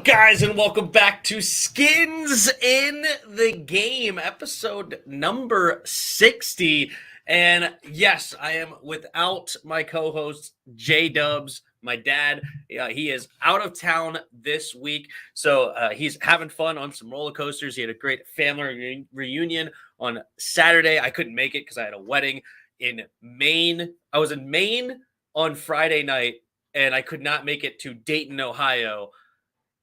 up, guys, and welcome back to Skins in the Game, episode number 60. And yes, I am without my co-host, J-Dubs, my dad. He is out of town this week, so he's having fun on some roller coasters. He had a great family reunion on Saturday. I couldn't make it because I had a wedding in Maine. I was in Maine on Friday night, and I could not make it to Dayton, Ohio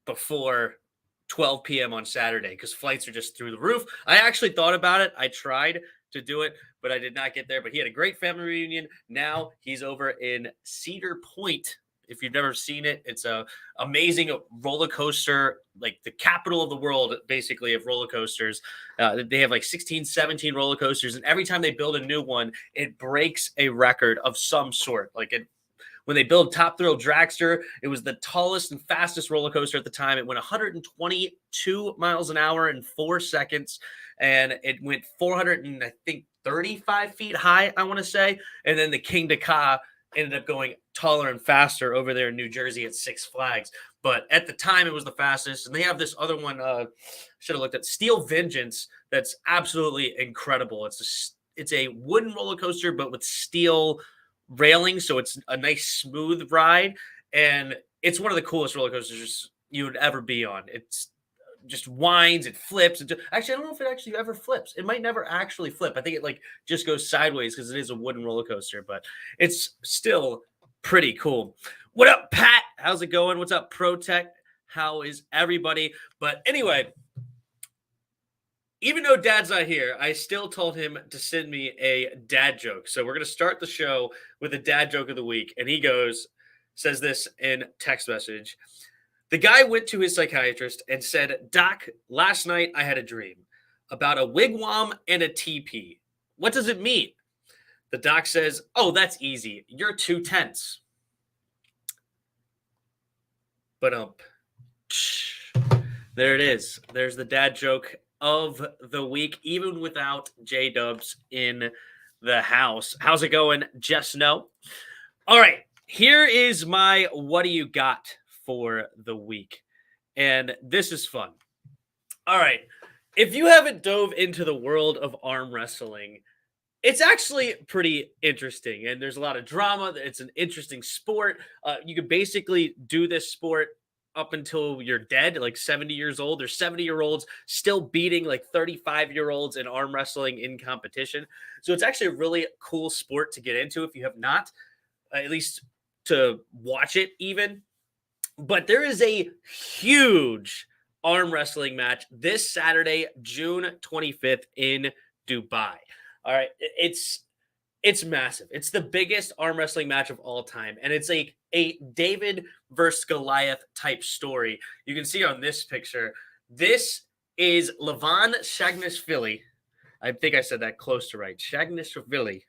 before 12 p.m. on Saturday because flights are just through the roof. I actually thought about it. I tried to do it, but I did not get there. But he had a great family reunion. Now he's over in Cedar Point. If you've never seen it, it's a amazing roller coaster, like the capital of the world, basically, of roller coasters. They have like 16, 17 roller coasters, and every time they build a new one, it breaks a record of some sort. When they built Top Thrill Dragster, it was the tallest and fastest roller coaster at the time. It went 122 miles an hour in 4 seconds, and it went 435 feet high, I want to say. And then the King Ka ended up going taller and faster over there in New Jersey at Six Flags. But at the time, it was the fastest. And they have this other one, should have looked at, Steel Vengeance, that's absolutely incredible. It's a wooden roller coaster, but with steel railing, so it's a nice smooth ride, and it's one of the coolest roller coasters you would ever be on. It's just winds, it flips. Actually, I don't know if it actually ever flips. It might never actually flip. I think it just goes sideways because it is a wooden roller coaster, but it's still pretty cool. What up, Pat? How's it going? What's up, Protect? How is everybody? But anyway, even though Dad's not here, I still told him to send me a dad joke. So we're going to start the show with a dad joke of the week. And he says this in text message. The guy went to his psychiatrist and said, "Doc, last night I had a dream about a wigwam and a teepee. What does it mean?" The doc says, "Oh, that's easy. You're too tense." But there it is. There's the dad joke of the week, even without J-Dubs in the house. How's it going, Just Know? All right, here is my what do you got for the week. And this is fun. All right, if you haven't dove into the world of arm wrestling, it's actually pretty interesting. And there's a lot of drama. It's an interesting sport. You could basically do this sport up until you're dead, like 70 years old. There's 70-year-olds still beating like 35-year-olds in arm wrestling in competition. So it's actually a really cool sport to get into if you have not, at least to watch it even. But there is a huge arm wrestling match this Saturday, June 25th in Dubai. All right, it's massive. It's the biggest arm wrestling match of all time. And it's a David versus Goliath type story. You can see on this picture, this is Levan Shagnishvili. I think I said that close to right. Shagnishvili.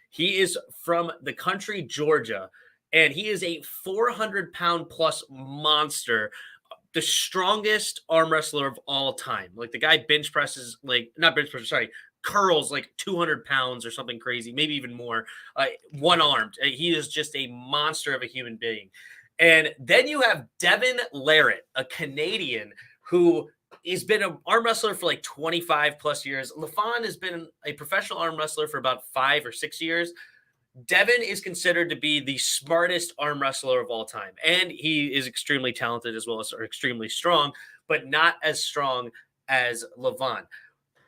He is from the country Georgia, and he is a 400-pound plus monster, the strongest arm wrestler of all time. Like the guy bench presses, curls like 200 pounds or something crazy, maybe even more, one-armed. He is just a monster of a human being. And then you have Devin Larratt, a Canadian who has been an arm wrestler for like 25 plus years. LaFon has been a professional arm wrestler for about 5 or 6 years. Devin is considered to be the smartest arm wrestler of all time. And he is extremely talented as well as extremely strong, but not as strong as LaVon.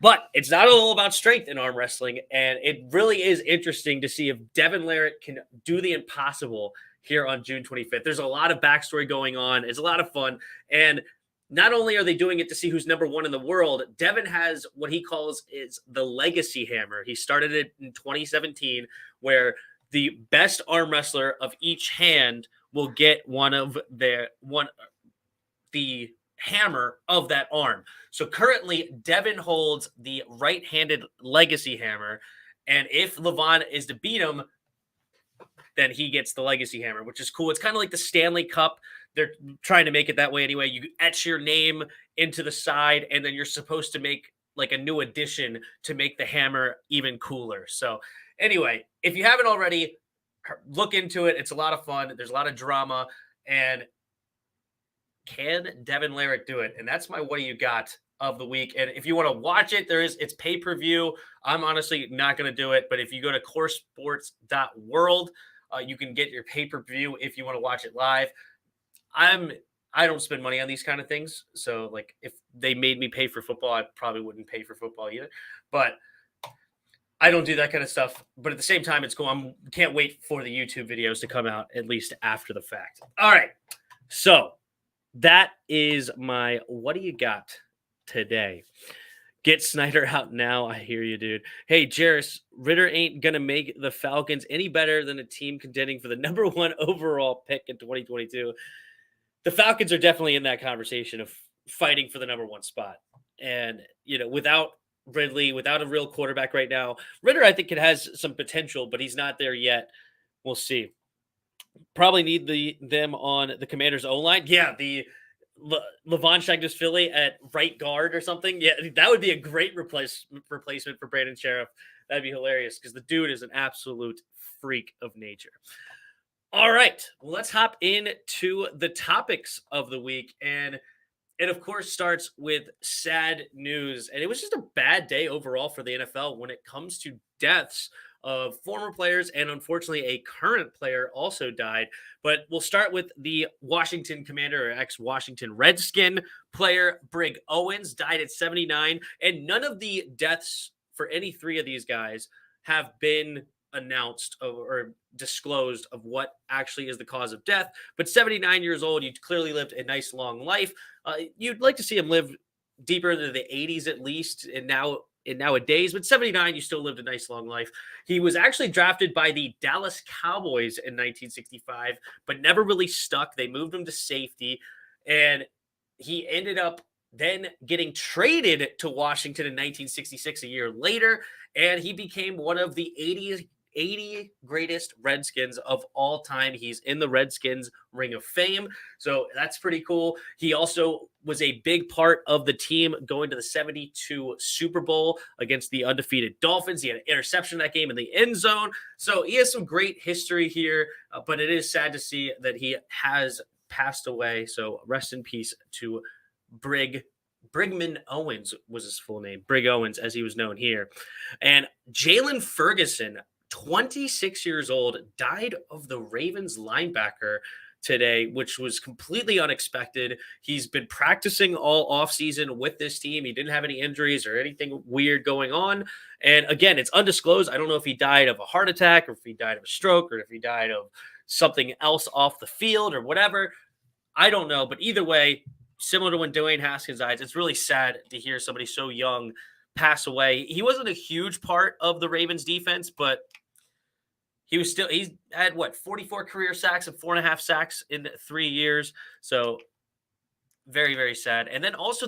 But it's not all about strength in arm wrestling, and it really is interesting to see if Devin Larratt can do the impossible here on June 25th. There's a lot of backstory going on. It's a lot of fun, and not only are they doing it to see who's number one in the world, Devin has what he calls is the legacy hammer. He started it in 2017, where the best arm wrestler of each hand will get the hammer of that arm. So currently, Devin holds the right-handed legacy hammer, and if LaVon is to beat him, then he gets the legacy hammer, which is cool. It's kind of like the Stanley Cup. They're trying to make it that way anyway. You etch your name into the side, and then you're supposed to make like a new addition to make the hammer even cooler. So anyway, if you haven't already, look into it. It's a lot of fun. There's a lot of drama, and Can Devin Larratt do it? And that's my what do you got of the week. And if you want to watch it, it's pay-per-view. I'm honestly not going to do it, but if you go to coresports.world, you can get your pay-per-view if you want to watch it live. I don't spend money on these kind of things. So like if they made me pay for football, I probably wouldn't pay for football either. But I don't do that kind of stuff. But at the same time, it's cool. I can't wait for the YouTube videos to come out at least after the fact. All right. So that is my what do you got today? Get Snyder out now. I hear you, dude. Hey, Jarris, Ritter ain't going to make the Falcons any better than a team contending for the number 1 overall pick in 2022. The Falcons are definitely in that conversation of fighting for the number 1 spot. And, without Ridley, without a real quarterback right now, Ritter, I think it has some potential, but he's not there yet. We'll see. Probably need them on the Commanders' O-line. Yeah, the Levon Shagner's Philly at right guard or something. Yeah, that would be a great replacement for Brandon Sheriff. That'd be hilarious because the dude is an absolute freak of nature. All right, well, let's hop into the topics of the week. And it, of course, starts with sad news. And it was just a bad day overall for the NFL when it comes to deaths of former players. And unfortunately, a current player also died. But we'll start with the Washington Commander or ex-Washington Redskin player, Brig Owens, died at 79. And none of the deaths for any 3 of these guys have been announced or disclosed of what actually is the cause of death. But 79 years old, you clearly lived a nice long life. You'd like to see him live deeper into the 80s at least, and nowadays, but 79, you still lived a nice long life. He was actually drafted by the Dallas Cowboys in 1965, but never really stuck. They moved him to safety, and he ended up then getting traded to Washington in 1966, a year later, and he became one of the 80 greatest Redskins of all time. He's in the Redskins Ring of Fame. So that's pretty cool. He also was a big part of the team going to the 72 Super Bowl against the undefeated Dolphins. He had an interception in that game in the end zone. So he has some great history here, but it is sad to see that he has passed away. So rest in peace to Brigman Owens was his full name. Brig Owens, as he was known here. And Jalen Ferguson, 26 years old, died of the Ravens linebacker today, which was completely unexpected. He's been practicing all offseason with this team. He didn't have any injuries or anything weird going on. And again, it's undisclosed. I don't know if he died of a heart attack or if he died of a stroke or if he died of something else off the field or whatever. I don't know. But either way, similar to when Dwayne Haskins died, it's really sad to hear somebody so young pass away. He wasn't a huge part of the Ravens defense, but he's had 44 career sacks and 4.5 sacks in 3 years. So very, very sad. And then also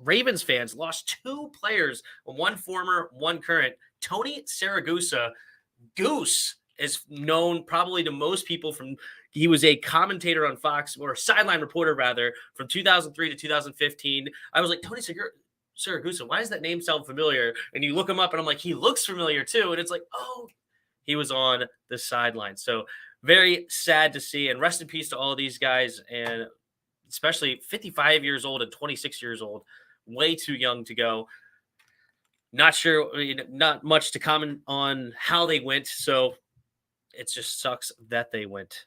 Ravens fans lost 2 players, one former, one current. Tony Siragusa, Goose, is known probably to most people he was a commentator on Fox, or a sideline reporter rather, from 2003 to 2015. I was like, Tony Siragusa, why does that name sound familiar? And you look him up and I'm like, he looks familiar too. And it's like, oh, he was on the sideline. So very sad to see, and rest in peace to all of these guys, and especially 55 years old and 26 years old, way too young to go. Not sure, not much to comment on how they went. So it just sucks that they went.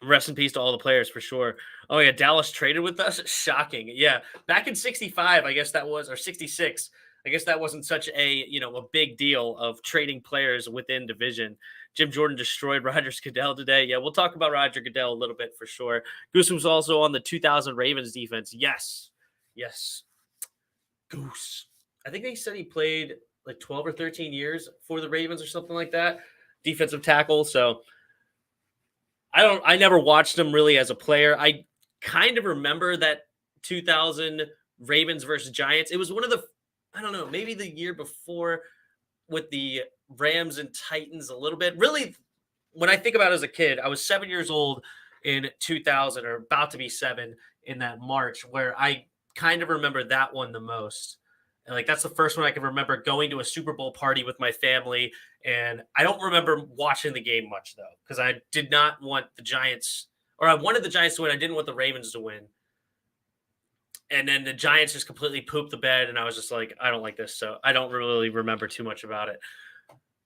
Rest in peace to all the players for sure. Oh yeah, Dallas traded with us. Shocking. Yeah, back in 65, I guess that was, or 66. I guess that wasn't such a big deal of trading players within division. Jim Jordan destroyed Roger Goodell today. Yeah, we'll talk about Roger Goodell a little bit for sure. Goose was also on the 2000 Ravens defense. Yes. Goose. I think they said he played like 12 or 13 years for the Ravens or something like that. Defensive tackle. So I never watched him really as a player. I kind of remember that 2000 Ravens versus Giants. It was one of the, I don't know, maybe the year before with the Rams and Titans a little bit. Really, when I think about it as a kid, I was 7 years old in 2000, or about to be 7 in that March, where I kind of remember that one the most. And like, that's the first one I can remember going to a Super Bowl party with my family. And I don't remember watching the game much, though, because I did not want the Giants, or I wanted the Giants to win. I didn't want the Ravens to win. And then the Giants just completely pooped the bed, and I was just like, I don't like this. So I don't really remember too much about it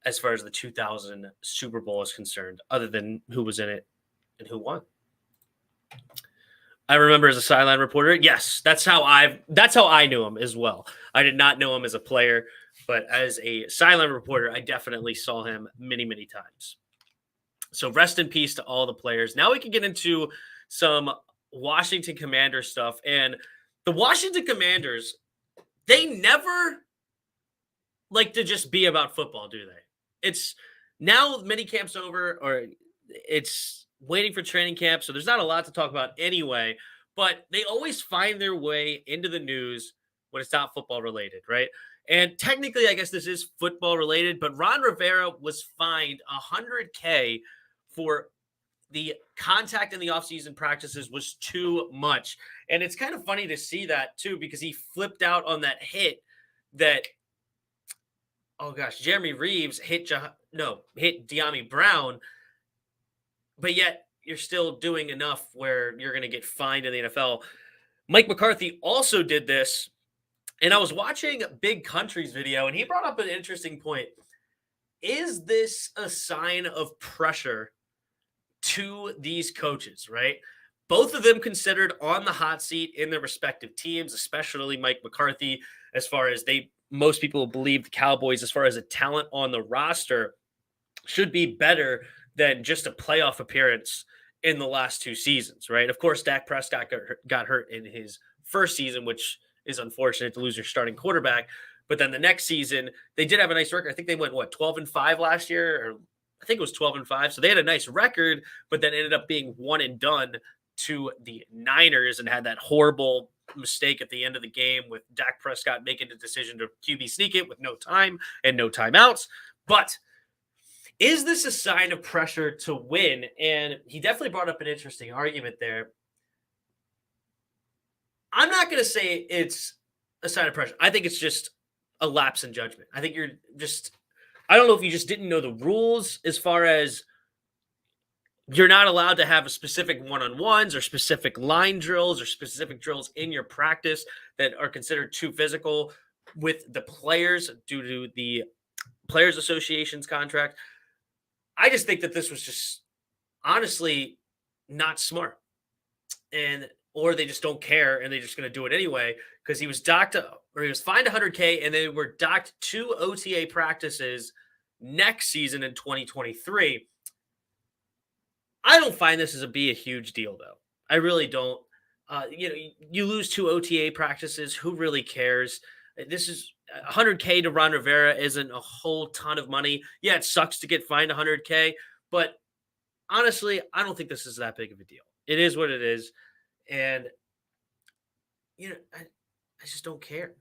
as far as the 2000 Super Bowl is concerned, other than who was in it and who won. I remember as a sideline reporter, yes, that's how I knew him as well. I did not know him as a player, but as a sideline reporter, I definitely saw him many, many times. So rest in peace to all the players. Now we can get into some Washington Commanders stuff. And the Washington Commanders, they never like to just be about football, do they? It's now mini camp's over, or it's waiting for training camp, so there's not a lot to talk about anyway. But they always find their way into the news when it's not football related, right? And technically, I guess this is football related, but Ron Rivera was fined $100K for the contact in the offseason practices was too much. And it's kind of funny to see that too, because he flipped out on that hit that, oh gosh, Jeremy Reeves hit De'Ami Brown, but yet you're still doing enough where you're going to get fined in the NFL. Mike McCarthy also did this, and I was watching Big Country's video, and he brought up an interesting point. Is this a sign of pressure to these coaches, right? Both of them considered on the hot seat in their respective teams, especially Mike McCarthy, as far as most people believe the Cowboys, as far as a talent on the roster, should be better than just a playoff appearance in the last two seasons, right? Of course, Dak Prescott got hurt in his first season, which is unfortunate to lose your starting quarterback. But then the next season, they did have a nice record. I think they went, 12-5 last year? Or I think it was 12-5. So they had a nice record, but then ended up being one and done to the Niners and had that horrible mistake at the end of the game with Dak Prescott making the decision to QB sneak it with no time and no timeouts. But is this a sign of pressure to win? And he definitely brought up an interesting argument there. I'm not going to say it's a sign of pressure. I think it's just a lapse in judgment. I think I don't know if you just didn't know the rules, as far as you're not allowed to have a specific one-on-ones or specific line drills or specific drills in your practice that are considered too physical with the players due to the Players Association's contract. I just think that this was just honestly not smart, or they just don't care and they're just going to do it anyway, because he was fined $100K, and they were docked 2 OTA practices next season in 2023. I don't find this be a huge deal, though. I really don't. You lose 2 OTA practices. Who really cares? This is $100K to Ron Rivera isn't a whole ton of money. Yeah, it sucks to get fined $100K, but honestly, I don't think this is that big of a deal. It is what it is, and I just don't care.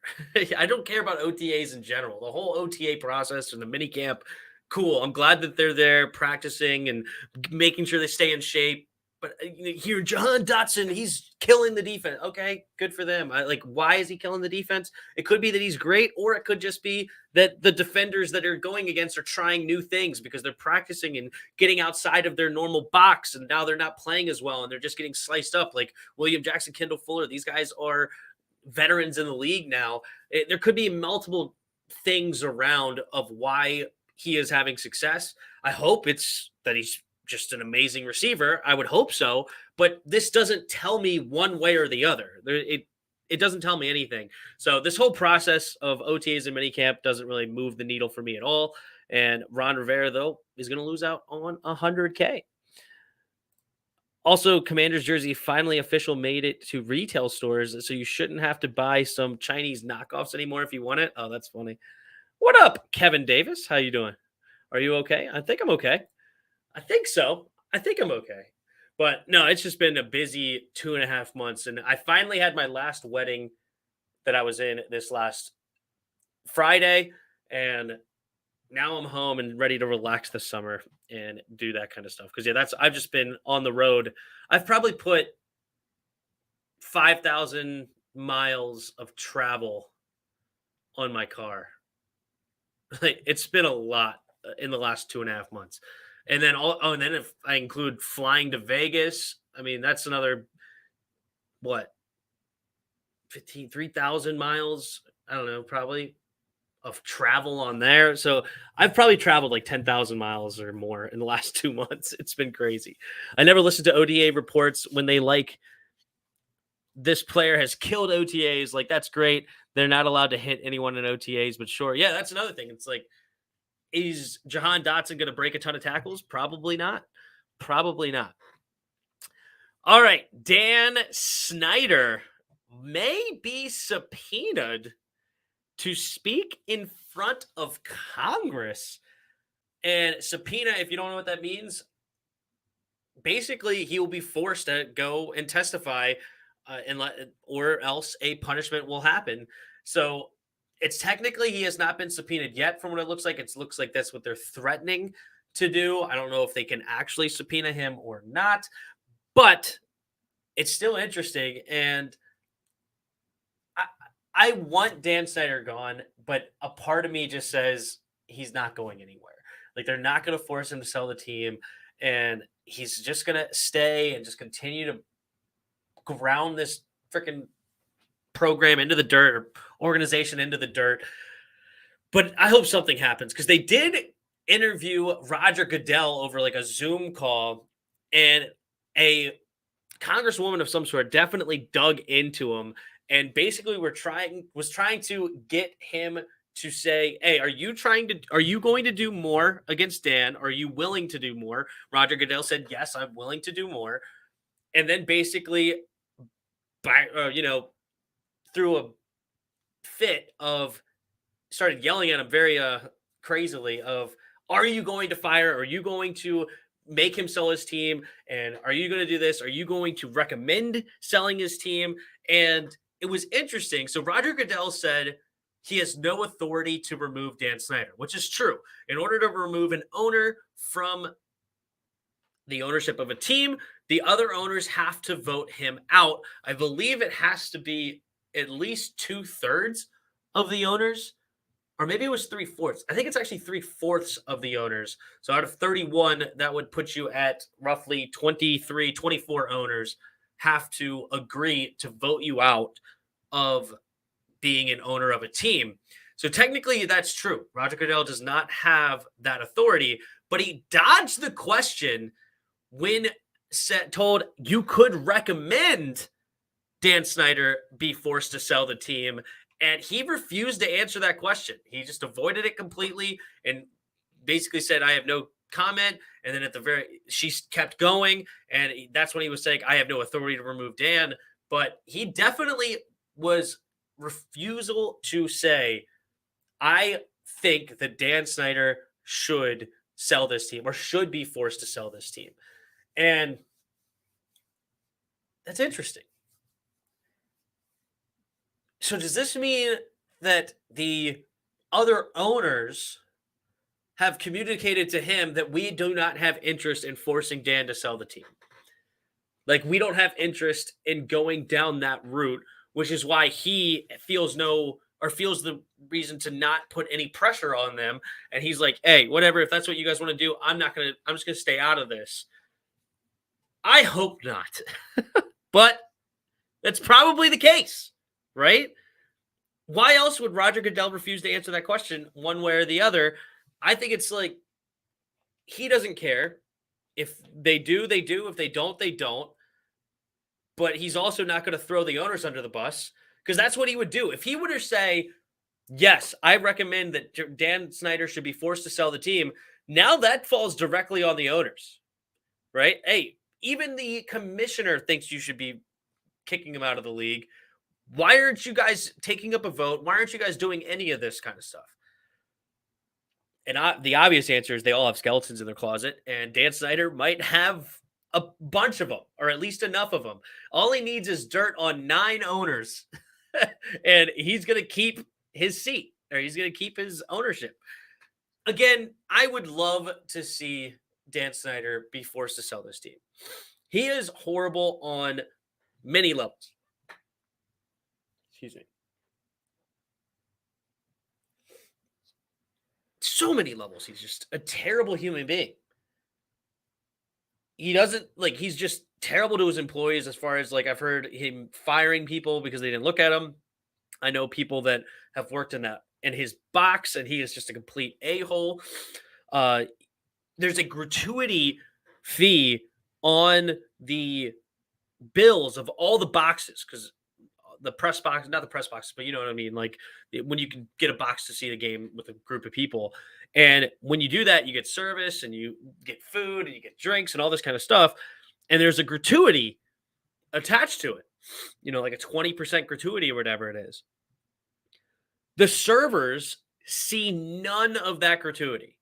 I don't care about OTAs in general. The whole OTA process and the mini camp, cool. I'm glad that they're there practicing and making sure they stay in shape. But here, John Dotson, he's killing the defense. Okay, good for them. Why is he killing the defense? It could be that he's great, or it could just be that the defenders that are going against are trying new things because they're practicing and getting outside of their normal box, and now they're not playing as well, and they're just getting sliced up. Like William Jackson, Kendall Fuller, these guys are veterans in the league now. There could be multiple things around of why he is having success. I hope it's that he's just an amazing receiver. I would hope so, but this doesn't tell me one way or the other. It doesn't tell me anything. So this whole process of OTAs and minicamp doesn't really move the needle for me at all. And Ron Rivera, though, is going to lose out on $100K. Also, Commanders jersey finally official made it to retail stores, so you shouldn't have to buy some Chinese knockoffs anymore if you want it. Oh, that's funny. What up, Kevin Davis? How you doing? Are you okay? I think I'm okay. I think so. I think I'm okay. But no, it's just been a busy 2.5 months. And I finally had my last wedding that I was in this last Friday. And now I'm home and ready to relax this summer and do that kind of stuff. Because I've just been on the road. I've probably put 5,000 miles of travel on my car. It's been a lot in the last 2.5 months. And then and then if I include flying to Vegas, I mean, that's another, what, 3,000 miles. I don't know, probably of travel on there. So I've probably traveled like 10,000 miles or more in the last 2 months. It's been crazy. I never listened to ODA reports when they like this player has killed OTAs. Like, that's great. They're not allowed to hit anyone in OTAs, but sure. Yeah, that's another thing. It's like, is Jahan Dotson going to break a ton of tackles? Probably not. Probably not. All right. Dan Snyder may be subpoenaed to speak in front of Congress. And subpoena, if you don't know what that means, basically he will be forced to go and testify, or else a punishment will happen. So it's technically he has not been subpoenaed yet. From what it looks like, it looks like that's what they're threatening to do. I don't know if they can actually subpoena him or not, but it's still interesting. And I want Dan Snyder gone, but a part of me just says he's not going anywhere. Like, they're not going to force him to sell the team, and he's just going to stay and just continue to ground this freaking program into the dirt, or organization into the dirt. But I hope something happens, because they did interview Roger Goodell over like a Zoom call, and a congresswoman of some sort definitely dug into him and basically was trying to get him to say, hey, are you going to do more against Dan? Are you willing to do more? Roger Goodell said, yes, I'm willing to do more. And then basically, through a fit of, started yelling at him very crazily of, are you going to fire? Are you going to make him sell his team? And are you going to do this? Are you going to recommend selling his team? And it was interesting. So Roger Goodell said he has no authority to remove Dan Snyder, which is true. In order to remove an owner from the ownership of a team, the other owners have to vote him out. I believe it has to be at least 2/3 of the owners, or maybe it was 3/4. I think it's actually 3/4 of the owners. So out of 31, that would put you at roughly 23, 24 owners have to agree to vote you out of being an owner of a team. So technically, that's true. Roger Goodell does not have that authority, but he dodged the question when told you could recommend Dan Snyder be forced to sell the team. And he refused to answer that question. He just avoided it completely and basically said, I have no comment. And then she kept going. And that's when he was saying, I have no authority to remove Dan. But he definitely was refusal to say, I think that Dan Snyder should sell this team, or should be forced to sell this team. And that's interesting. So does this mean that the other owners have communicated to him that we do not have interest in forcing Dan to sell the team? Like, we don't have interest in going down that route, which is why he feels the reason to not put any pressure on them. And he's like, hey, whatever, if that's what you guys want to do, I'm just going to stay out of this. I hope not. But that's probably the case, right? Why else would Roger Goodell refuse to answer that question one way or the other? I think it's like, he doesn't care. If they do, they do. If they don't, they don't. But he's also not going to throw the owners under the bus, because that's what he would do. If he were to say, yes, I recommend that Dan Snyder should be forced to sell the team, now that falls directly on the owners, right? Hey, even the commissioner thinks you should be kicking him out of the league. Why aren't you guys taking up a vote? Why aren't you guys doing any of this kind of stuff? And the obvious answer is they all have skeletons in their closet, and Dan Snyder might have a bunch of them, or at least enough of them. All he needs is dirt on 9 owners, and he's going to keep his seat, or he's going to keep his ownership. Again, I would love to see Dan Snyder be forced to sell this team. He is horrible on many levels. Excuse me. So many levels. He's just a terrible human being. he doesn't like he's just terrible to his employees as far as like I've heard him firing people because they didn't look at him. I know people that have worked in his box and he is just a complete a-hole. Uh there's a gratuity fee on the bills of all the boxes because the press box, not the press boxes, but you know what I mean. Like when you can get a box to see the game with a group of people, and when you do that, you get service and you get food and you get drinks and all this kind of stuff. And there's a gratuity attached to it, like a 20% gratuity or whatever it is. The servers see none of that gratuity.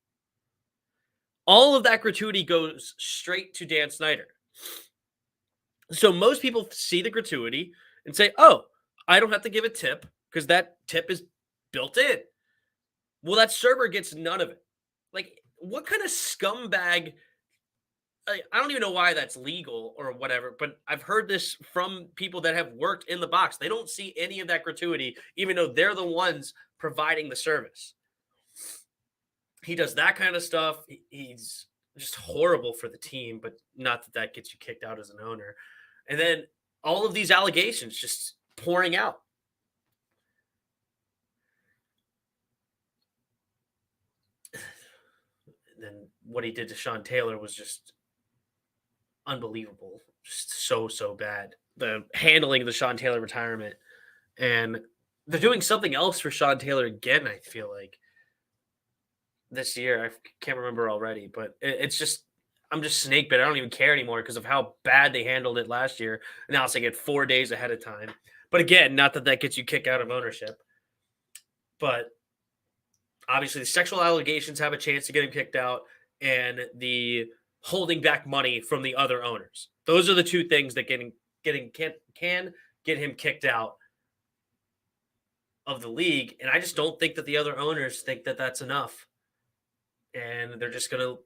All of that gratuity goes straight to Dan Snyder. So most people see the gratuity and say, "Oh, I don't have to give a tip because that tip is built in." Well, that server gets none of it. Like, what kind of scumbag? I don't even know why that's legal or whatever, but I've heard this from people that have worked in the box. They don't see any of that gratuity, even though they're the ones providing the service. He does that kind of stuff. He's just horrible for the team, but not that that gets you kicked out as an owner. And then all of these allegations just pouring out. And then what he did to Sean Taylor was just unbelievable. Just so bad. The handling of the Sean Taylor retirement. And they're doing something else for Sean Taylor again, I feel like, this year. I can't remember already, but it's just I'm just snake bit. I don't even care anymore because of how bad they handled it last year. And now it's like 4 days ahead of time. But again, not that that gets you kicked out of ownership, but obviously the sexual allegations have a chance to get him kicked out, and the holding back money from the other owners. Those are the two things that can get him kicked out of the league. And I just don't think that the other owners think that that's enough, and they're just gonna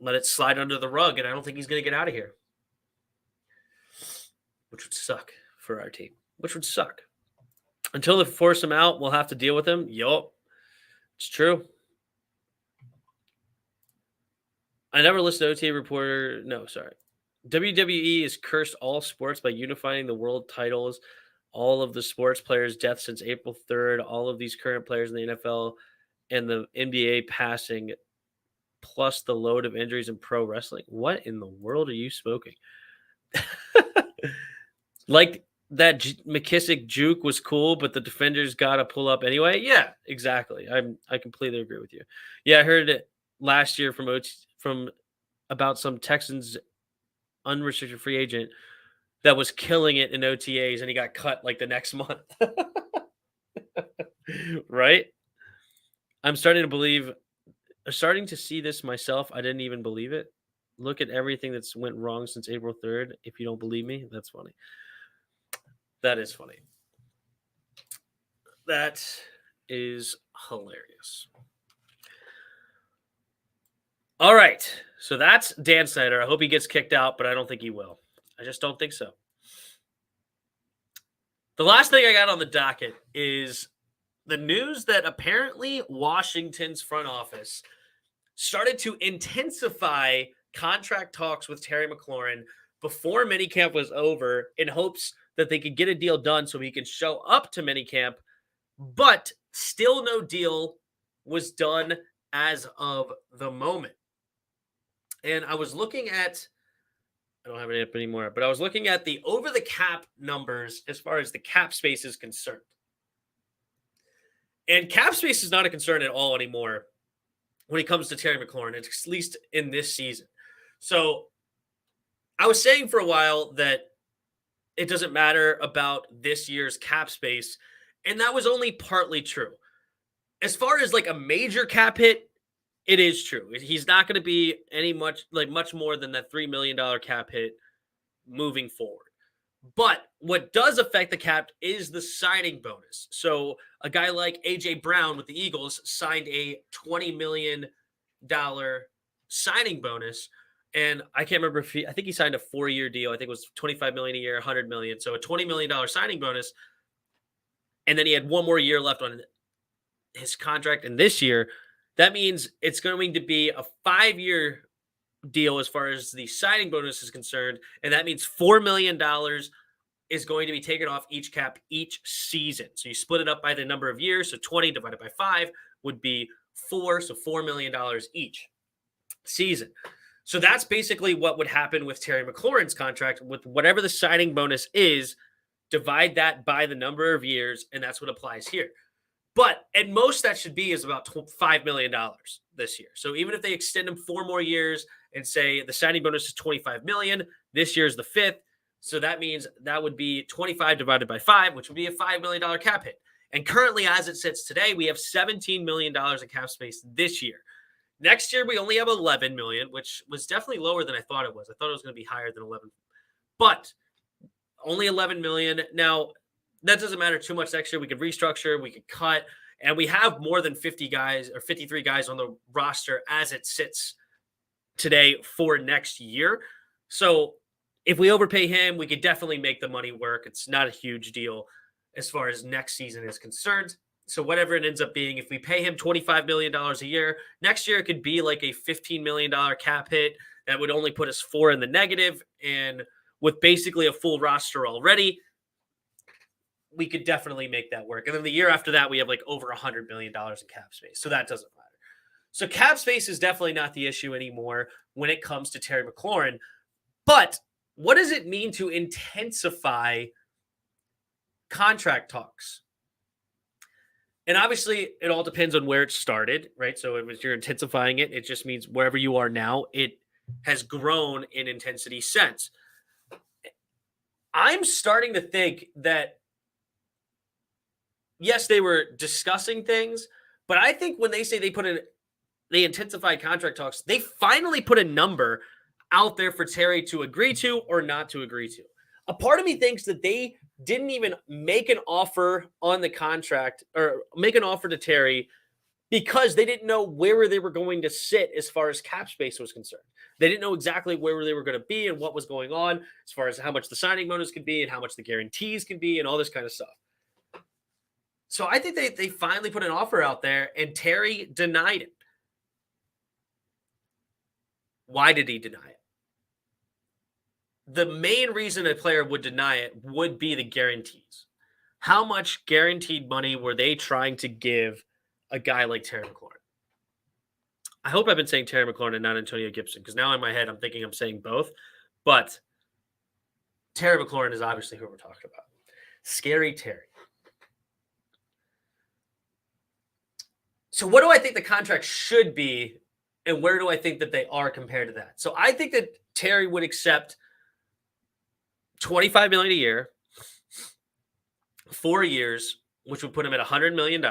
let it slide under the rug. And I don't think he's gonna get out of here, which would suck for our team. Which would suck. Until they force him out, we'll have to deal with him. Yup, it's true. I never listened to OTA Reporter. No, sorry. WWE has cursed all sports by unifying the world titles, all of the sports players' deaths since April 3rd, all of these current players in the NFL and the NBA passing, plus the load of injuries in pro wrestling. What in the world are you smoking? Like that McKissick juke was cool, but the defenders got to pull up anyway. Yeah, exactly. I completely agree with you. Yeah, I heard it last year from about some Texans unrestricted free agent that was killing it in OTAs, and he got cut like the next month. Right? I'm starting to see this myself. I didn't even believe it. Look at everything that's went wrong since April 3rd. If you don't believe me, that's funny. That is funny. That is hilarious. All right. So that's Dan Snyder. I hope he gets kicked out, but I don't think he will. I just don't think so. The last thing I got on the docket is the news that apparently Washington's front office started to intensify contract talks with Terry McLaurin before minicamp was over in hopes that they could get a deal done so he could show up to minicamp, but still no deal was done as of the moment. And I was looking at, I don't have it up anymore, but I was looking at the over the cap numbers as far as the cap space is concerned. And cap space is not a concern at all anymore when it comes to Terry McLaurin, at least in this season. So I was saying for a while that it doesn't matter about this year's cap space, and that was only partly true. As far as like a major cap hit, it is true. He's not going to be much more than that $3 million cap hit moving forward. But what does affect the cap is the signing bonus. So a guy like A.J. Brown with the Eagles signed a $20 million signing bonus. And I can't remember I think he signed a 4-year deal. I think it was $25 million a year, $100 million. So a $20 million signing bonus. And then he had one more year left on his contract. And this year, that means it's going to be a 5-year deal as far as the signing bonus is concerned, and that means $4 million is going to be taken off each cap each season. So you split it up by the number of years. So 20 divided by 5 would be 4. So $4 million each season. So that's basically what would happen with Terry McLaurin's contract. With whatever the signing bonus is, divide that by the number of years, and that's what applies here. But at most, that should be is about $5 million this year. So even if they extend him 4 more years and say the signing bonus is $25 million, this year is the 5th. So that means that would be 25 divided by 5, which would be a $5 million cap hit. And currently, as it sits today, we have $17 million in cap space this year. Next year, we only have $11 million, which was definitely lower than I thought it was. I thought it was going to be higher than 11, but only $11 million. Now, that doesn't matter too much next year. We could restructure, we could cut, and we have more than 50 guys or 53 guys on the roster as it sits today for next year. So if we overpay him, we could definitely make the money work. It's not a huge deal as far as next season is concerned. So whatever it ends up being, if we pay him $25 million a year, next year it could be like a $15 million cap hit that would only put us 4 in the negative. And with basically a full roster already, we could definitely make that work. And then the year after that, we have like over $100 million in cap space. So that doesn't matter. So cap space is definitely not the issue anymore when it comes to Terry McLaurin. But what does it mean to intensify contract talks? And obviously, it all depends on where it started, right? So if you're intensifying it, it just means wherever you are now, it has grown in intensity since. I'm starting to think that, yes, they were discussing things, but I think when they say they intensified contract talks, they finally put a number out there for Terry to agree to or not to agree to. A part of me thinks that they didn't even make an offer on the contract or make an offer to Terry because they didn't know where they were going to sit as far as cap space was concerned. They didn't know exactly where they were going to be and what was going on as far as how much the signing bonus could be and how much the guarantees can be and all this kind of stuff. So I think they finally put an offer out there and Terry denied it. Why did he deny it? The main reason a player would deny it would be the guarantees. How much guaranteed money were they trying to give a guy like Terry McLaurin? I hope I've been saying Terry McLaurin and not Antonio Gibson, because now in my head I'm thinking I'm saying both. But Terry McLaurin is obviously who we're talking about. Scary Terry. So what do I think the contract should be, and where do I think that they are compared to that? So I think that Terry would accept $25 million a year, 4 years, which would put him at $100 million.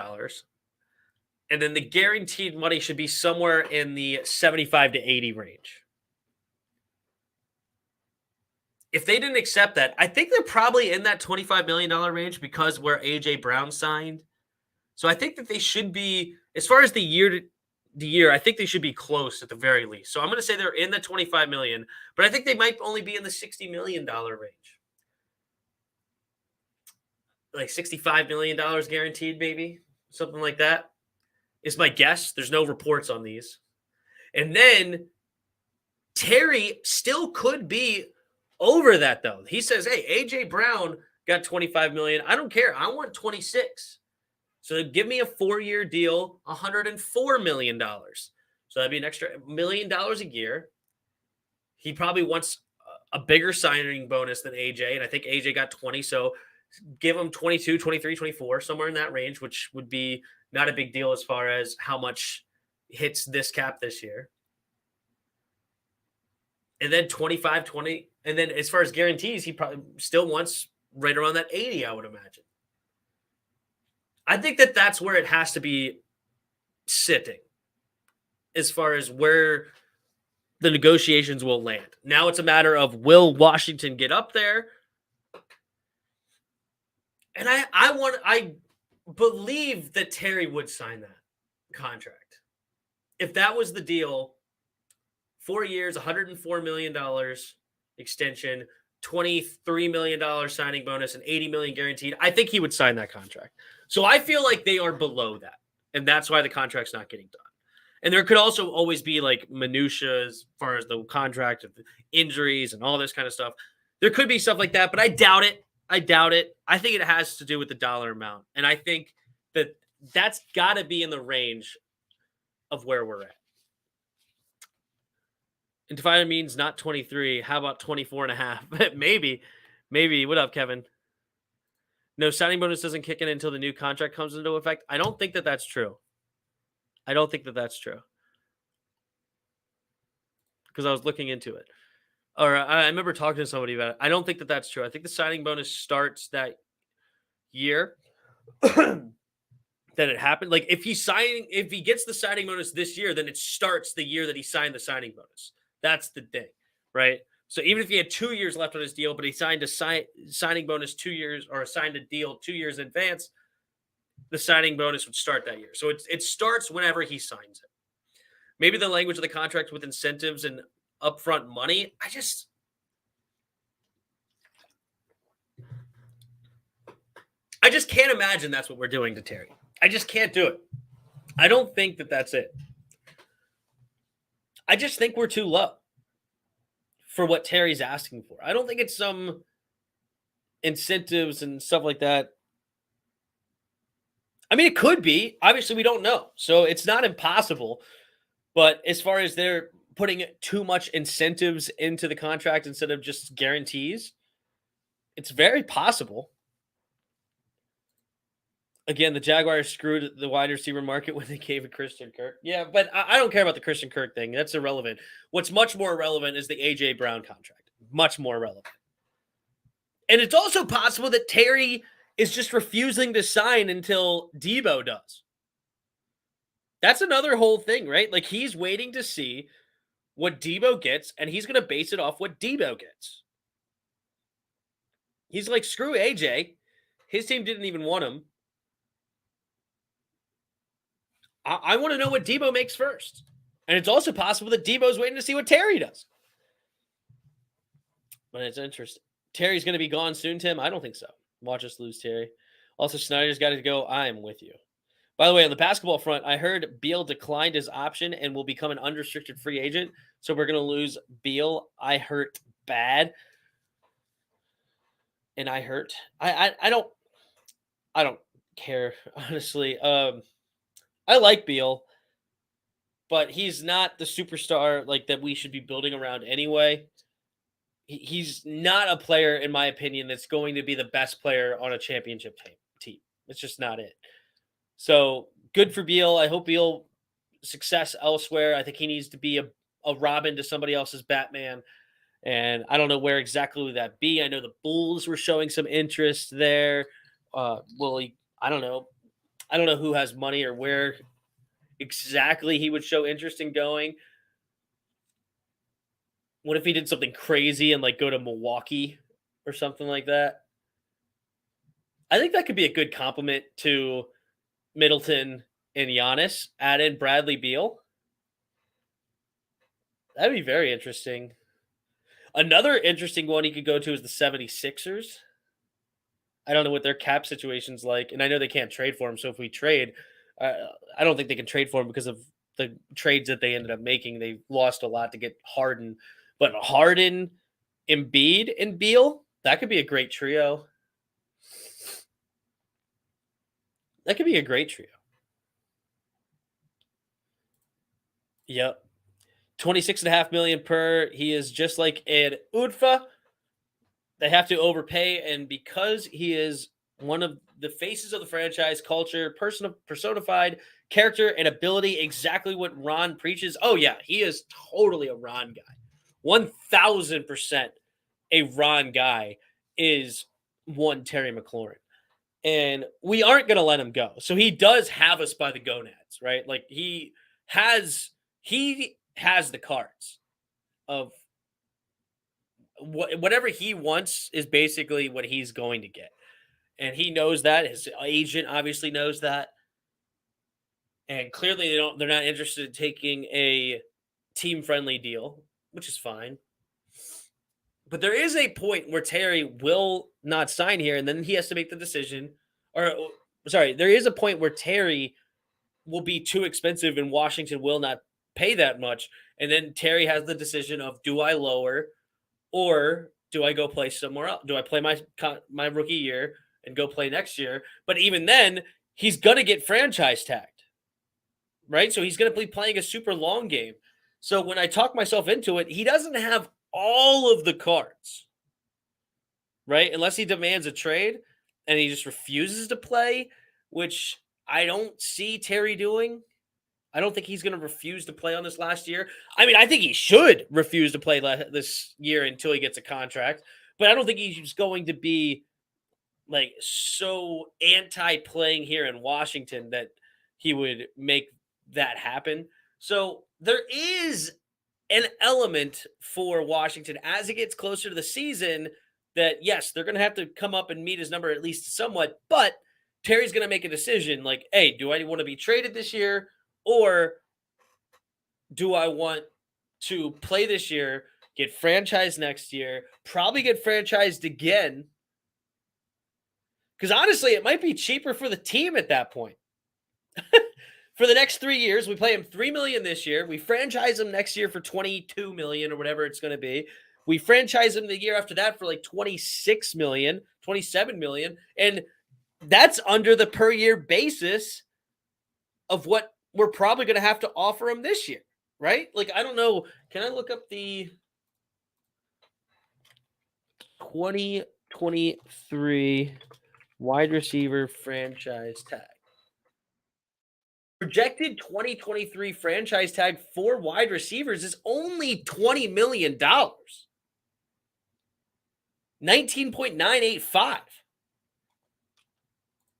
And then the guaranteed money should be somewhere in the 75 to 80 range. If they didn't accept that, I think they're probably in that $25 million range because where A.J. Brown signed. So I think that they should be, as far as the year, I think they should be close at the very least. So I'm going to say they're in the $25 million, but I think they might only be in the $60 million range. Like $65 million guaranteed, maybe. Something like that is my guess. There's no reports on these. And then Terry still could be over that, though. He says, hey, A.J. Brown got $25 million. I don't care. I want 26. So give me a 4-year deal, $104 million. So that'd be an extra $1 million a year. He probably wants a bigger signing bonus than AJ, and I think AJ got 20. So give him 22, 23, 24, somewhere in that range, which would be not a big deal as far as how much hits this cap this year. And then 25, 20. And then as far as guarantees, he probably still wants right around that 80, I would imagine. I think that that's where it has to be sitting as far as where the negotiations will land. Now it's a matter of, will Washington get up there? And I believe that Terry would sign that contract. If that was the deal, 4 years, $104 million extension, $23 million signing bonus, and $80 million guaranteed, I think he would sign that contract. So I feel like they are below that, and that's why the contract's not getting done. And there could also always be like minutia as far as the contract of injuries and all this kind of stuff. There could be stuff like that, but I doubt it. I doubt it. I think it has to do with the dollar amount. And I think that that's got to be in the range of where we're at. And divided means not 23. How about 24 and a half? Maybe. Maybe. What up, Kevin? No, signing bonus doesn't kick in until the new contract comes into effect. I don't think that that's true. I don't think that that's true. Because I was looking into it. Or I remember talking to somebody about it. I don't think that that's true. I think the signing bonus starts that year that it happened. Like if he gets the signing bonus this year, then it starts the year that he signed the signing bonus. That's the thing, right? So even if he had 2 years left on his deal, but he signed a signing bonus 2 years or signed a deal 2 years in advance, the signing bonus would start that year. So it starts whenever he signs it. Maybe the language of the contract with incentives and upfront money. I just can't imagine that's what we're doing to Terry. I just can't do it. I don't think that that's it. I just think we're too low for what Terry's asking for. I don't think it's some incentives and stuff like that. I mean, it could be. Obviously, we don't know. So it's not impossible. But as far as they're putting too much incentives into the contract instead of just guarantees, it's very possible. Again, the Jaguars screwed the wide receiver market when they gave it Christian Kirk. Yeah, but I don't care about the Christian Kirk thing. That's irrelevant. What's much more relevant is the A.J. Brown contract. Much more relevant. And it's also possible that Terry is just refusing to sign until Debo does. That's another whole thing, right? Like he's waiting to see what Debo gets, and he's going to base it off what Debo gets. He's like, screw AJ. His team didn't even want him. I want to know what Debo makes first. And it's also possible that Debo's waiting to see what Terry does. But it's interesting. Terry's going to be gone soon, Tim? I don't think so. Watch us lose Terry. Also, Snyder's got to go. I am with you. By the way, on the basketball front, I heard Beal declined his option and will become an unrestricted free agent. So we're going to lose Beal. I hurt bad. And I hurt. I don't care, honestly. I like Beal, but he's not the superstar like that we should be building around anyway. He's not a player, in my opinion, that's going to be the best player on a championship team. It's just not it. So good for Beal. I hope Beal success elsewhere. I think he needs to be a Robin to somebody else's Batman. And I don't know where exactly would that be. I know the Bulls were showing some interest there. I don't know. I don't know who has money or where exactly he would show interest in going. What if he did something crazy and like go to Milwaukee or something like that? I think that could be a good compliment to Middleton and Giannis. Add in Bradley Beal. That'd be very interesting. Another interesting one he could go to is the 76ers. I don't know what their cap situation's like, and I know they can't trade for him. So if we trade, I don't think they can trade for him because of the trades that they ended up making. They lost a lot to get Harden. But Harden, Embiid, and Beal, that could be a great trio. That could be a great trio. Yep. $26.5 million per. He is just like Ed Udfa. They have to overpay, and because he is one of the faces of the franchise, culture, personified character and ability, exactly what Ron preaches. Oh yeah, he is totally a Ron guy. 1,000% a Ron guy is one Terry McLaurin. And we aren't going to let him go. So he does have us by the gonads, right? Like he has the cards of whatever he wants is basically what he's going to get. And he knows that. His agent obviously knows that. And clearly they're not interested in taking a team-friendly deal, which is fine. But there is a point where Terry will not sign here, and then he has to make the decision. There is a point where Terry will be too expensive and Washington will not pay that much. And then Terry has the decision of, do I lower or do I go play somewhere else? Do I play my rookie year and go play next year? But even then, he's going to get franchise tagged, right? So he's going to be playing a super long game. So when I talk myself into it, he doesn't have all of the cards, right? Unless he demands a trade and he just refuses to play, which I don't see Terry doing. I don't think he's going to refuse to play on this last year. I mean, I think he should refuse to play this year until he gets a contract, but I don't think he's going to be like so anti-playing here in Washington that he would make that happen. So there is an element for Washington as it gets closer to the season that, yes, they're going to have to come up and meet his number at least somewhat, but Terry's going to make a decision like, hey, do I want to be traded this year or do I want to play this year, get franchised next year, probably get franchised again? Because honestly, it might be cheaper for the team at that point. For the next 3 years, we pay him $3 million this year. We franchise him next year for $22 million or whatever it's going to be. We franchise him the year after that for like $26 million, $27 million. And that's under the per year basis of what we're probably going to have to offer him this year, right? Like, I don't know. Can I look up the 2023 wide receiver franchise tag? Projected 2023 franchise tag for wide receivers is only $20 million. 19.985.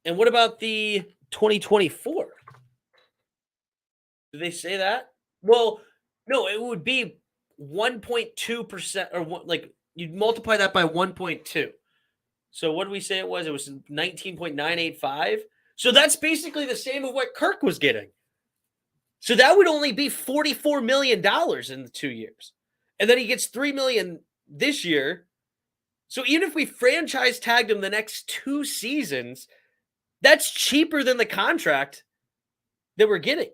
And what about the 2024? Did they say that? Well, no, it would be 1.2% or like you'd multiply that by 1.2. So what did we say it was? It was 19.985. So that's basically the same of what Kirk was getting. So that would only be $44 million in the 2 years. And then he gets $3 million this year. So even if we franchise tagged him the next 2 seasons, that's cheaper than the contract that we're getting.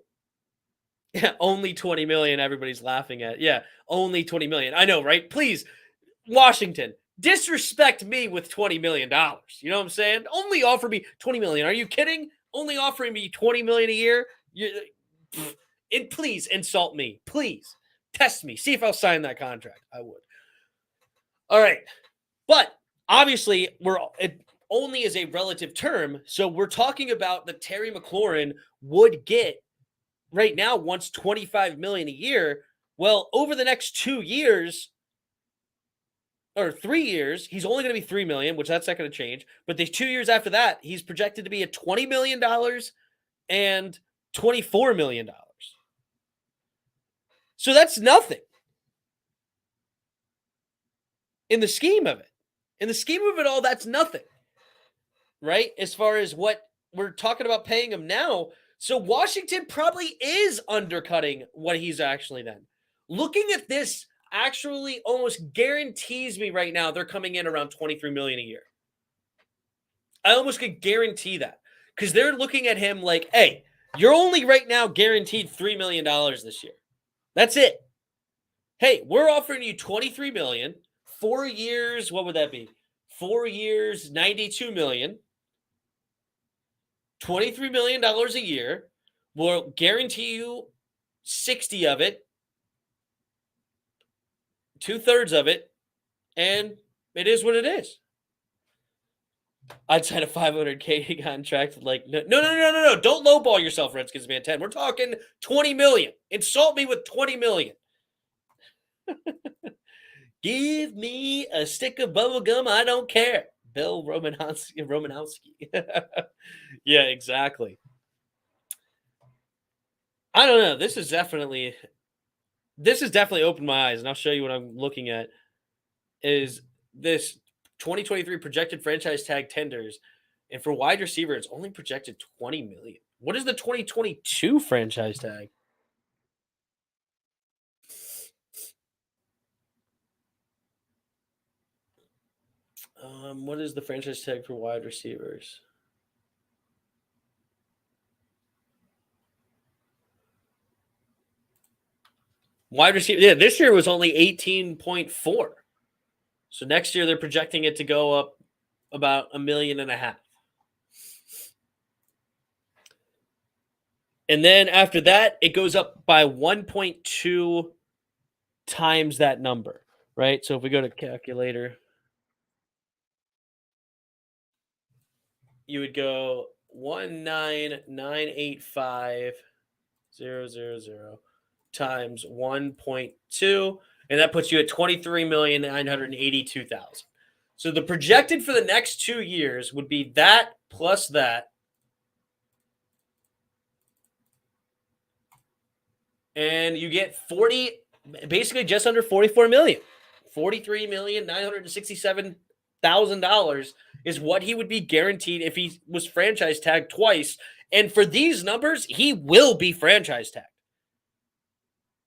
Yeah, only 20 million. Everybody's laughing at. Yeah, only 20 million. I know, right? Please, Washington, disrespect me with $20 million. You know what I'm saying? Only offer me 20 million. Are you kidding? Only offering me 20 million a year? And please insult me. Please test me. See if I'll sign that contract. I would. All right. But obviously, it only is a relative term. So we're talking about that Terry McLaurin would get right now wants 25 million a year. Well, over the next 2 years or 3 years, he's only going to be 3 million, which that's not going to change. But the 2 years after that, he's projected to be at $20 million and $24 million. So that's nothing in the scheme of it. In the scheme of it all, that's nothing, right? As far as what we're talking about paying him now. So Washington probably is undercutting what he's actually then. Looking at this actually almost guarantees me right now they're coming in around 23 million a year. I almost could guarantee that because they're looking at him like, hey, you're only right now guaranteed $3 million this year. That's it. Hey, we're offering you 23 million, 4 years. What would that be? 4 years, 92 million. $23 million a year. We'll guarantee you 60 of it, 2/3 of it, and it is what it is. I'd sign a $500K contract. Like, no. Don't lowball yourself, Redskins fan 10. We're talking 20 million. Insult me with 20 million. Give me a stick of bubble gum. I don't care. Bill Romanowski. Yeah, exactly. I don't know. This has definitely opened my eyes, and I'll show you what I'm looking at. Is this 2023 projected franchise tag tenders, and for wide receiver, it's only projected 20 million. What is the 2022 franchise tag? What is the franchise tag for wide receivers? Wide receiver. Yeah, this year was only 18.4. So next year they're projecting it to go up about 1.5 million. And then after that, it goes up by 1.2 times that number, right? So if we go to calculator, you would go 19985,000 times 1.2, and that puts you at 23,982,000. So the projected for the next 2 years would be that plus that, and you get 40, basically just under 44 million. $43,967,000 is what he would be guaranteed if he was franchise tagged twice. And for these numbers, he will be franchise tagged.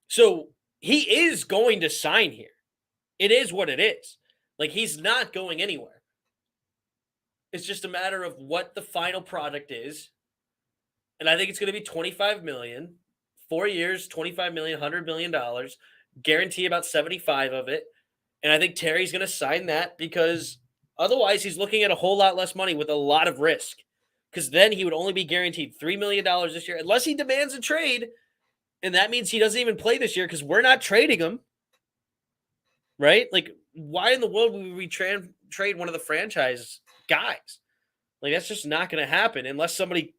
So he is going to sign here. It is what it is. Like, he's not going anywhere. It's just a matter of what the final product is. And I think it's going to be 25 million, 4 years, 25 million, $100 million, guarantee about 75 of it. And I think Terry's going to sign that because otherwise he's looking at a whole lot less money with a lot of risk. Because then he would only be guaranteed $3 million this year, unless he demands a trade. And that means he doesn't even play this year because we're not trading him. Right? Like, why in the world would we trade one of the franchise guys? Like, that's just not going to happen unless somebody,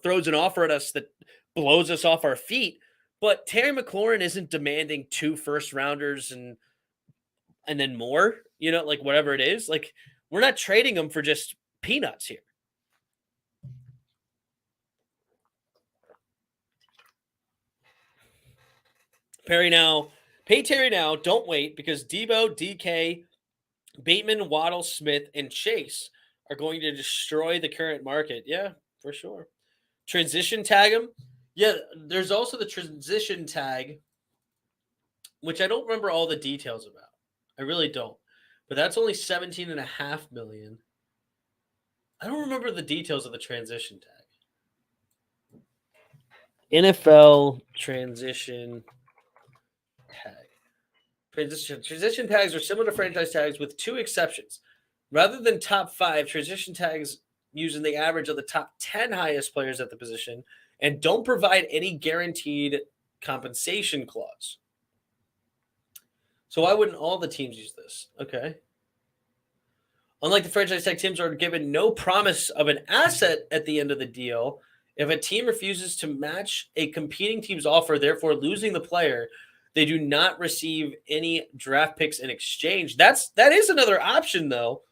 throws an offer at us that blows us off our feet. But Terry McLaurin isn't demanding 2 first rounders and then more, like whatever it is. Like, we're not trading him for just peanuts here. Pay Terry now. Don't wait, because Debo, DK, Bateman, Waddle, Smith, and Chase are going to destroy the current market. Yeah, for sure. Transition tag him. Yeah, there's also the transition tag, which I don't remember all the details about. I really don't. But that's only 17.5 million. I don't remember the details of the transition tag. NFL transition tag. Transition tags are similar to franchise tags with 2 exceptions. Rather than top 5, transition tags using the average of the top 10 highest players at the position and don't provide any guaranteed compensation clause. So why wouldn't all the teams use this? Okay. Unlike the franchise tag, teams are given no promise of an asset at the end of the deal. If a team refuses to match a competing team's offer, therefore losing the player, they do not receive any draft picks in exchange. That is another option, though.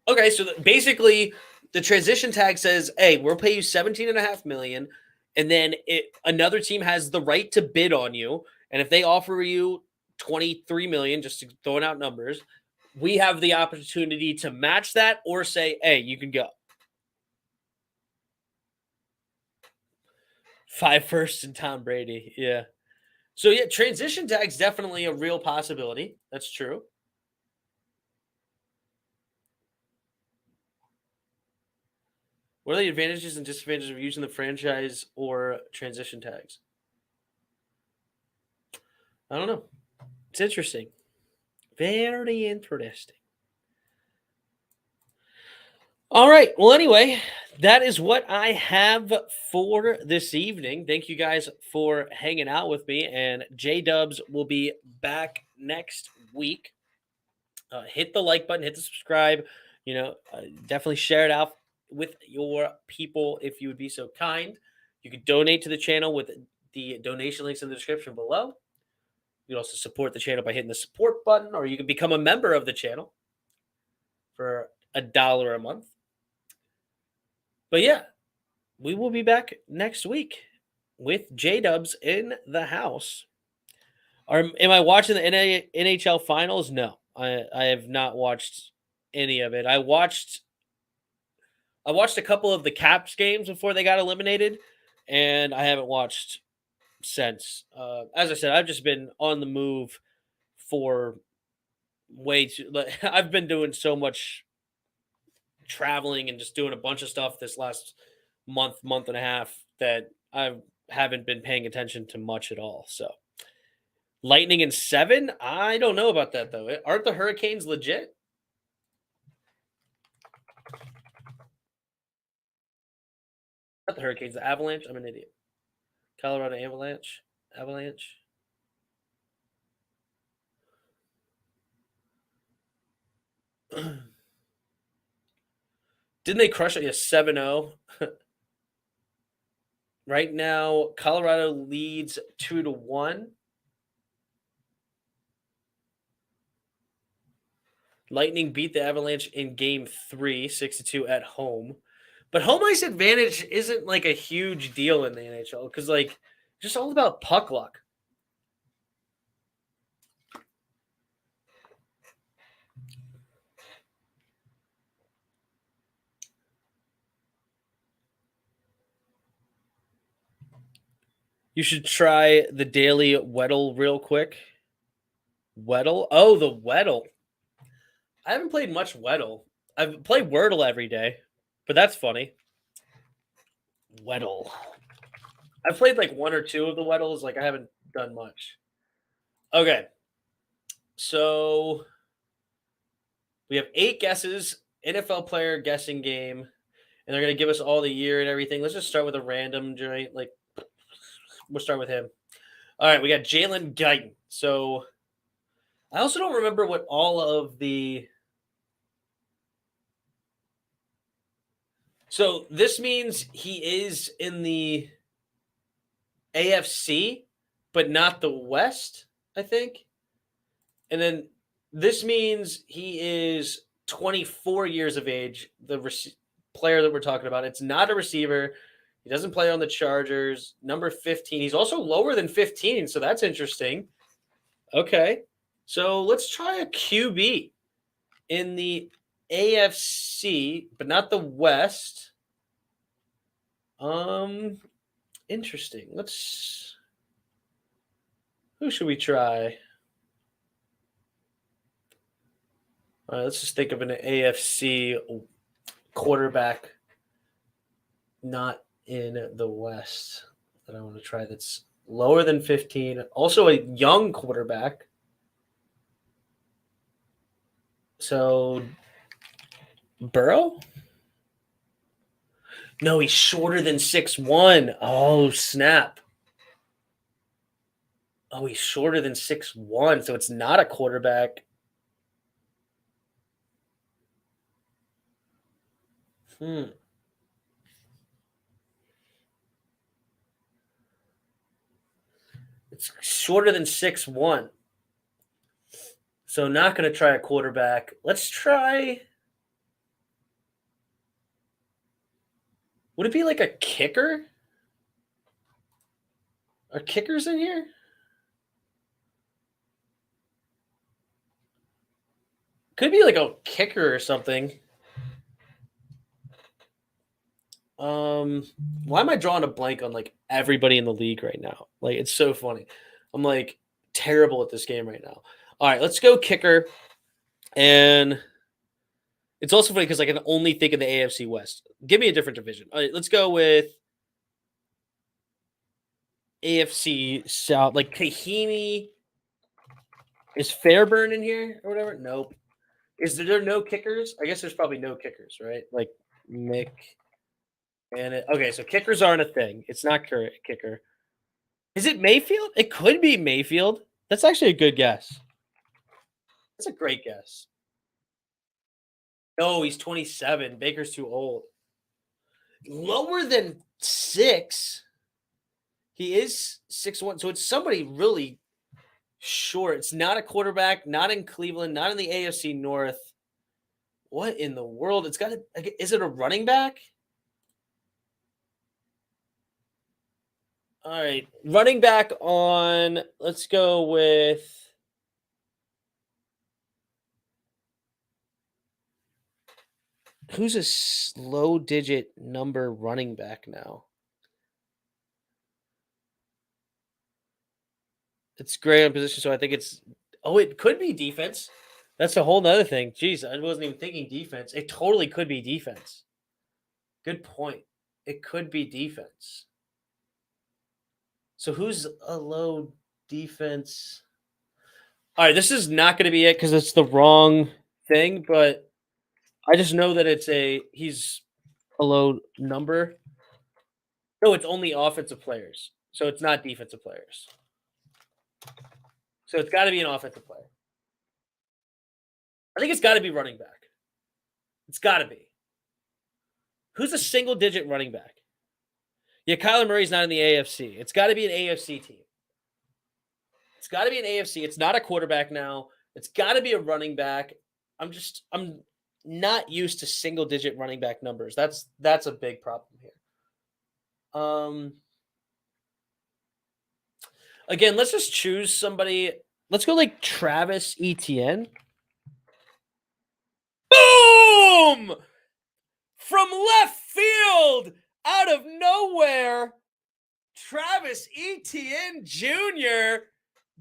Okay, so basically, the transition tag says, "Hey, we'll pay you 17.5 million, and then another team has the right to bid on you, and if they offer you 23 million, just to throwing out numbers, we have the opportunity to match that or say, hey, you can go." 5 firsts and Tom Brady, yeah. So yeah, transition tag's definitely a real possibility. That's true. What are the advantages and disadvantages of using the franchise or transition tags? I don't know. It's interesting. Very interesting. All right. Well, anyway, that is what I have for this evening. Thank you guys for hanging out with me. And J Dubs will be back next week. Hit the like button, hit the subscribe. Definitely share it out with your people if you would be so kind. You could donate to the channel with the donation links in the description below. You can also support the channel by hitting the support button, or you can become a member of the channel for $1 a month. But yeah, we will be back next week with J Dubs in the house. Am I watching the NHL finals? No, I have not watched any of it. I watched a couple of the Caps games before they got eliminated, and I haven't watched since. As I said, I've just been on the move for way too. I've been doing so much traveling and just doing a bunch of stuff this last month and a half that I've haven't been paying attention to much at all. So Lightning in 7? I don't know about that though. Aren't the Hurricanes legit? Not the Hurricanes, the Avalanche. I'm an idiot. Colorado Avalanche. Avalanche. Didn't they crush it? 7-0. Right now, Colorado leads 2-1. Lightning beat the Avalanche in game 3, 6-2 at home. But home ice advantage isn't like a huge deal in the NHL because, like, just all about puck luck. You should try the daily Weddle real quick. Weddle? Oh, the Weddle. I haven't played much Weddle. I've played Wordle every day, but that's funny. Weddle. I've played like 1 or 2 of the Weddles. Like, I haven't done much. Okay. So we have 8 guesses, NFL player guessing game, and they're going to give us all the year and everything. Let's just start with a random joint. Like, we'll start with him. All right, we got Jalen Guyton. So I also don't remember what all of the. So this means he is in the AFC, but not the West, I think. And then this means he is 24 years of age, the player that we're talking about. It's not a receiver. He doesn't play on the Chargers. Number 15. He's also lower than 15, so that's interesting. Okay. So let's try a QB in the AFC, but not the West. Interesting. Who should we try? All right, let's just think of an AFC quarterback not in the West that I want to try that's lower than 15. Also a young quarterback. So Burrow? No, he's shorter than 6'1". Oh, snap. Oh, he's shorter than 6'1", so it's not a quarterback. It's shorter than 6'1". So not going to try a quarterback. Let's try. Would it be like a kicker? Are kickers in here? Could be like a kicker or something. Why am I drawing a blank on like everybody in the league right now? Like, it's so funny. I'm like terrible at this game right now. All right, let's go kicker. And it's also funny because I can only think of the AFC West. Give me a different division. All right, let's go with AFC South. Like Kahimi. Is Fairburn in here or whatever? Nope. Is there no kickers? I guess there's probably no kickers, right? Like Mick. Okay, so kickers aren't a thing. It's not kicker. Is it Mayfield? It could be Mayfield. That's actually a good guess. That's a great guess. No, he's 27. Baker's too old. Lower than 6. He is 6'1". So it's somebody really short. It's not a quarterback, not in Cleveland, not in the AFC North. What in the world? It's got to. Is it a running back? All right, running back on. Let's go with. Who's a low digit number running back now? It's great on position, so I think it's. Oh, it could be defense. That's a whole nother thing. Jeez, I wasn't even thinking defense. It totally could be defense. Good point. It could be defense. So who's a low defense? All right, this is not going to be it because it's the wrong thing, but I just know that he's a low number. No, it's only offensive players. So it's not defensive players. So it's got to be an offensive player. I think it's got to be running back. It's got to be. Who's a single digit running back? Yeah, Kyler Murray's not in the AFC. It's got to be an AFC team. It's got to be an AFC. It's not a quarterback now. It's got to be a running back. I'm not used to single digit running back numbers. That's a big problem here. Again, let's just choose somebody. Let's go like Travis Etienne. Boom! From left field, out of nowhere, Travis Etienne Jr.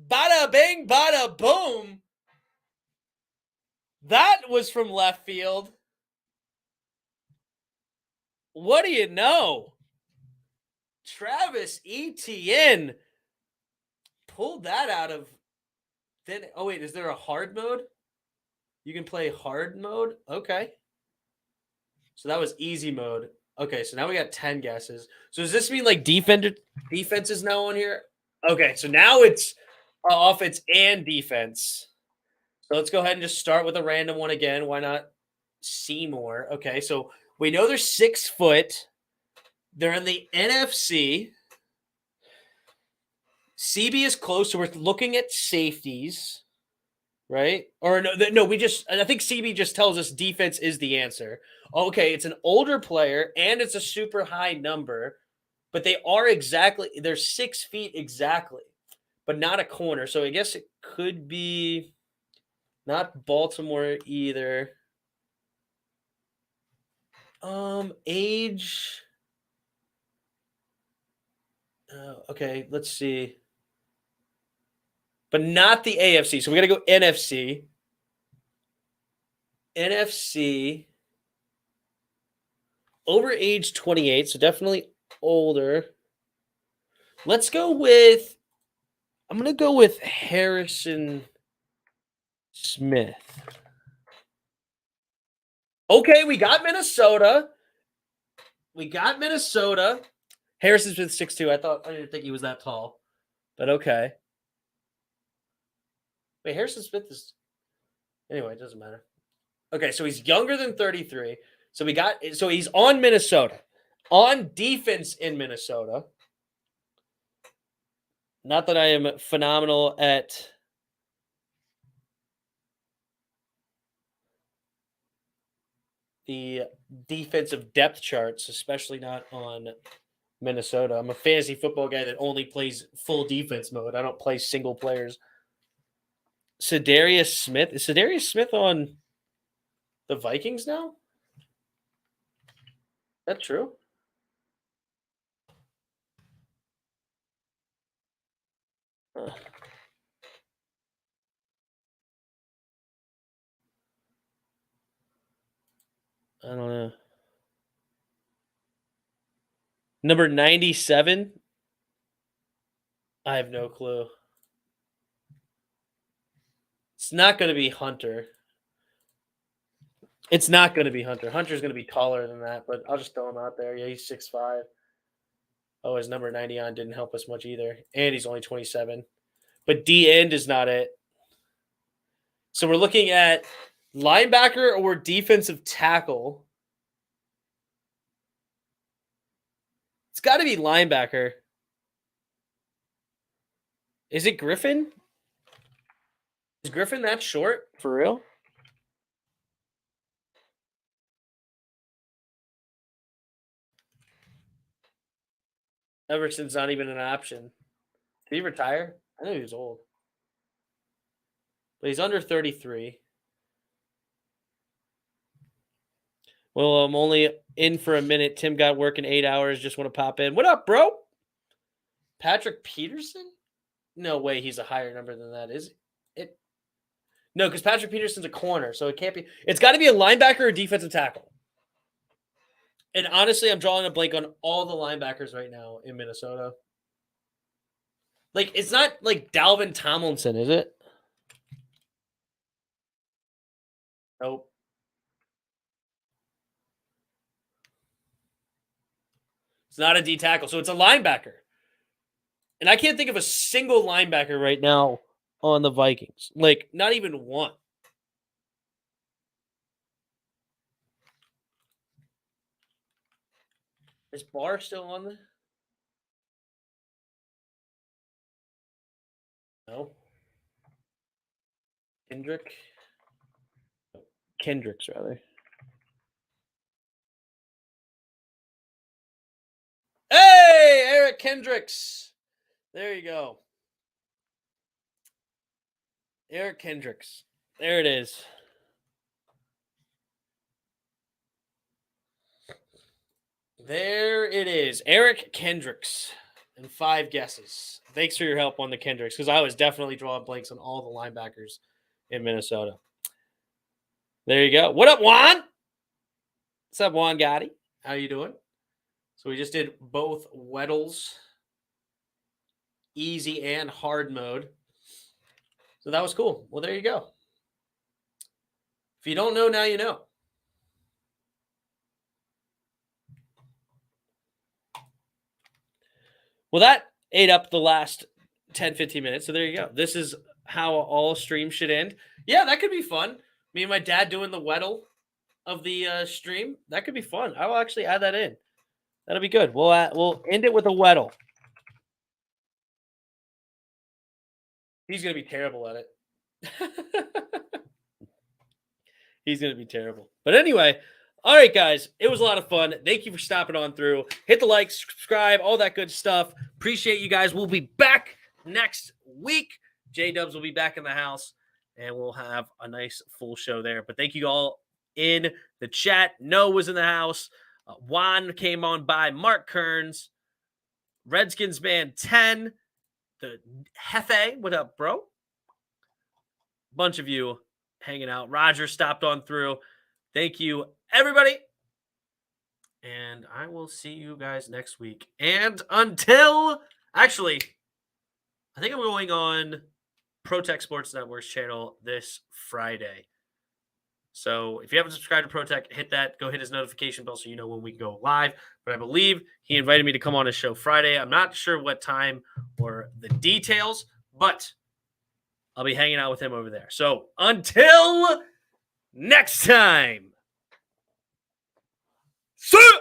Bada bing, bada boom. That was from left field. What do you know? Travis Etienne pulled that out of. Oh, wait, is there a hard mode? You can play hard mode? Okay. So that was easy mode. Okay, so now we got 10 guesses. So does this mean like defense is now on here? Okay, so now it's offense and defense. So let's go ahead and just start with a random one again. Why not Seymour? Okay, so we know they're 6 foot. They're in the NFC. CB is close, so we're looking at safeties, right? Or no, I think CB just tells us defense is the answer. Okay, it's an older player and it's a super high number, but they're 6 feet exactly, but not a corner. So I guess it could be not Baltimore either. Age. Okay, let's see. But not the AFC. So we got to go NFC. NFC. Over age 28, so definitely older. Let's go with. I'm going to go with Harrison Smith. Okay, we got Minnesota. Harrison Smith 6'2". I didn't think he was that tall. But okay. Wait, Harrison Smith is. Anyway, it doesn't matter. Okay, so he's younger than 33. So he's on Minnesota. On defense in Minnesota. Not that I am phenomenal at the defensive depth charts, especially not on Minnesota. I'm a fantasy football guy that only plays full defense mode. I don't play single players. Sedarius Smith. Is Sedarius Smith on the Vikings now? Is that true? I don't know. Number 97? I have no clue. It's not going to be Hunter. It's not going to be Hunter. Hunter's going to be taller than that, but I'll just throw him out there. Yeah, he's 6'5". Oh, his number 90 on didn't help us much either. And he's only 27. But D-end is not it. So we're looking at linebacker or defensive tackle. It's got to be linebacker. Is it Griffin? Is Griffin that short? For real? Everson's not even an option. Did he retire? I know he was old. But he's under 33. Well, I'm only in for a minute. Tim got work in 8 hours. Just want to pop in. What up, bro? Patrick Peterson? No way he's a higher number than that, is it? No, because Patrick Peterson's a corner, so it can't be. It's got to be a linebacker or defensive tackle. And honestly, I'm drawing a blank on all the linebackers right now in Minnesota. Like, it's not like Dalvin Tomlinson, is it? Nope. It's not a D tackle, so it's a linebacker. And I can't think of a single linebacker right now on the Vikings. Like, not even one. Is Barr still on the? No. Kendricks, rather. Hey, Eric Kendricks. There you go. Eric Kendricks. There it is. There it is. Eric Kendricks. And 5 guesses. Thanks for your help on the Kendricks, because I was definitely drawing blanks on all the linebackers in Minnesota. There you go. What up, Juan? What's up, Juan Gotti? How you doing? So we just did both Weddle's easy and hard mode. So that was cool. Well, there you go. If you don't know, now you know. Well, that ate up the last 10, 15 minutes. So there you go. This is how all streams should end. Yeah, that could be fun. Me and my dad doing the Weddle of the stream. That could be fun. I will actually add that in. That'll be good. We'll end it with a Weddle. He's going to be terrible at it. He's going to be terrible. But anyway, all right, guys. It was a lot of fun. Thank you for stopping on through. Hit the like, subscribe, all that good stuff. Appreciate you guys. We'll be back next week. J-Dubs will be back in the house, and we'll have a nice full show there. But thank you all in the chat. Noah was in the house. Juan came on by. Mark Kearns. Redskins Man 10. The Hefe. What up, bro? Bunch of you hanging out. Roger stopped on through. Thank you, everybody. And I will see you guys next week. And actually, I think I'm going on ProTech Sports Network's channel this Friday. So if you haven't subscribed to ProTech, hit that. Go hit his notification bell so you know when we go live. But I believe he invited me to come on his show Friday. I'm not sure what time or the details, but I'll be hanging out with him over there. So until next time. See ya!